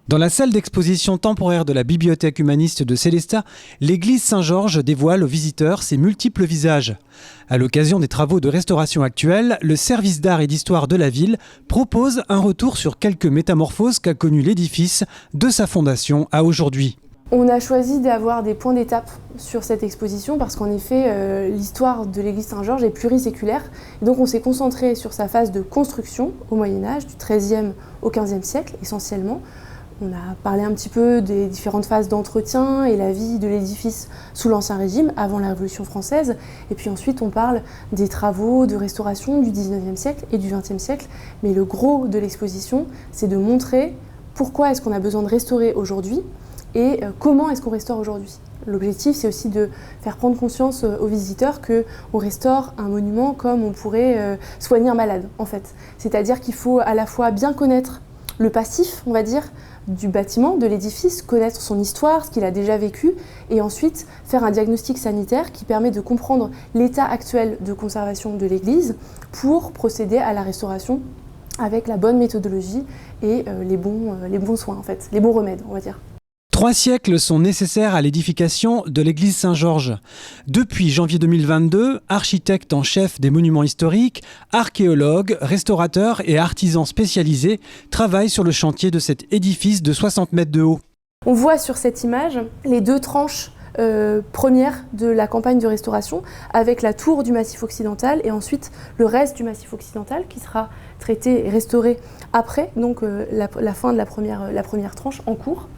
Dans la salle d'exposition temporaire de la Bibliothèque humaniste de Sélestat, l'église Saint-Georges dévoile aux visiteurs ses multiples visages. À l'occasion des travaux de restauration actuels, le service d'art et d'histoire de la ville propose un retour sur quelques métamorphoses qu'a connues l'édifice de sa fondation à aujourd'hui. On a choisi d'avoir des points d'étape sur cette exposition parce qu'en effet, l'histoire de l'église Saint-Georges est pluriséculaire. Et donc on s'est concentré sur sa phase de construction au Moyen-Âge, du XIIIe au XVe siècle essentiellement. On a parlé un petit peu des différentes phases d'entretien et la vie de l'édifice sous l'Ancien Régime, avant la Révolution française. Et puis ensuite, on parle des travaux de restauration du XIXe siècle et du XXe siècle. Mais le gros de l'exposition, c'est de montrer pourquoi est-ce qu'on a besoin de restaurer aujourd'hui et comment est-ce qu'on restaure aujourd'hui. L'objectif, c'est aussi de faire prendre conscience aux visiteurs qu'on restaure un monument comme on pourrait soigner un malade, en fait. C'est-à-dire qu'il faut à la fois bien connaître le passif, on va dire, du bâtiment, de l'édifice, connaître son histoire, ce qu'il a déjà vécu, et ensuite faire un diagnostic sanitaire qui permet de comprendre l'état actuel de conservation de l'église pour procéder à la restauration avec la bonne méthodologie et les bons soins, en fait, les bons remèdes, on va dire. 3 siècles sont nécessaires à l'édification de l'église Saint-Georges. Depuis janvier 2022, architectes en chef des monuments historiques, archéologues, restaurateurs et artisans spécialisés travaillent sur le chantier de cet édifice de 60 mètres de haut. On voit sur cette image les 2 tranches premières de la campagne de restauration avec la tour du Massif occidental et ensuite le reste du Massif occidental qui sera traité et restauré après, donc la fin de la première tranche en cours.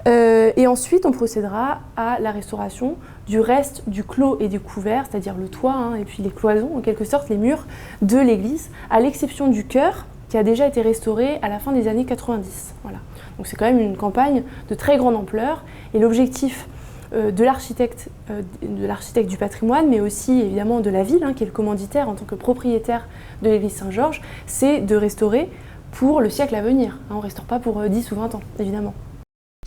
Et ensuite, on procédera à la restauration du reste du clos et du couvert, c'est-à-dire le toit et puis les cloisons, en quelque sorte les murs de l'église, à l'exception du chœur qui a déjà été restauré à la fin des années 90. Voilà. Donc c'est quand même une campagne de très grande ampleur et l'objectif de l'architecte du patrimoine, mais aussi évidemment de la ville, qui est le commanditaire en tant que propriétaire de l'église Saint-Georges, c'est de restaurer pour le siècle à venir. On ne restaure pas pour 10 ou 20 ans, évidemment.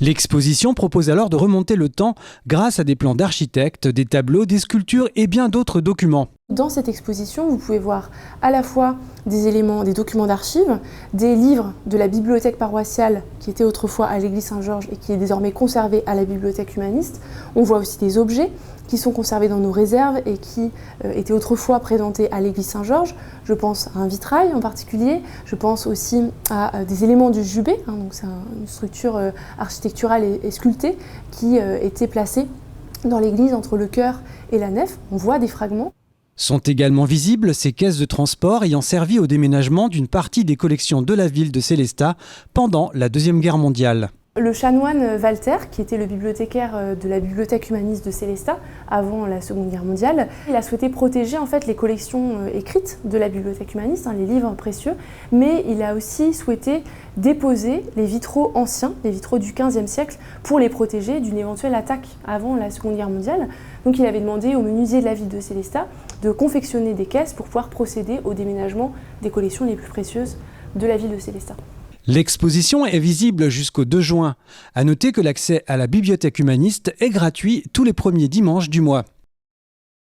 L'exposition propose alors de remonter le temps grâce à des plans d'architectes, des tableaux, des sculptures et bien d'autres documents. Dans cette exposition, vous pouvez voir à la fois des éléments, des documents d'archives, des livres de la bibliothèque paroissiale qui était autrefois à l'église Saint-Georges et qui est désormais conservée à la bibliothèque humaniste. On voit aussi des objets qui sont conservés dans nos réserves et qui étaient autrefois présentés à l'église Saint-Georges. Je pense à un vitrail en particulier, je pense aussi à des éléments du jubé, donc c'est une structure architecturale et sculptée qui était placée dans l'église entre le chœur et la nef. On voit des fragments. Sont également visibles ces caisses de transport ayant servi au déménagement d'une partie des collections de la ville de Sélestat pendant la Deuxième Guerre mondiale. Le chanoine Walter, qui était le bibliothécaire de la bibliothèque humaniste de Sélestat avant la Seconde Guerre mondiale, il a souhaité protéger en fait les collections écrites de la bibliothèque humaniste, les livres précieux, mais il a aussi souhaité déposer les vitraux anciens, les vitraux du XVe siècle, pour les protéger d'une éventuelle attaque avant la Seconde Guerre mondiale. Donc il avait demandé au menuisier de la ville de Sélestat de confectionner des caisses pour pouvoir procéder au déménagement des collections les plus précieuses de la ville de Sélestat. L'exposition est visible jusqu'au 2 juin. À noter que l'accès à la bibliothèque humaniste est gratuit tous les premiers dimanches du mois.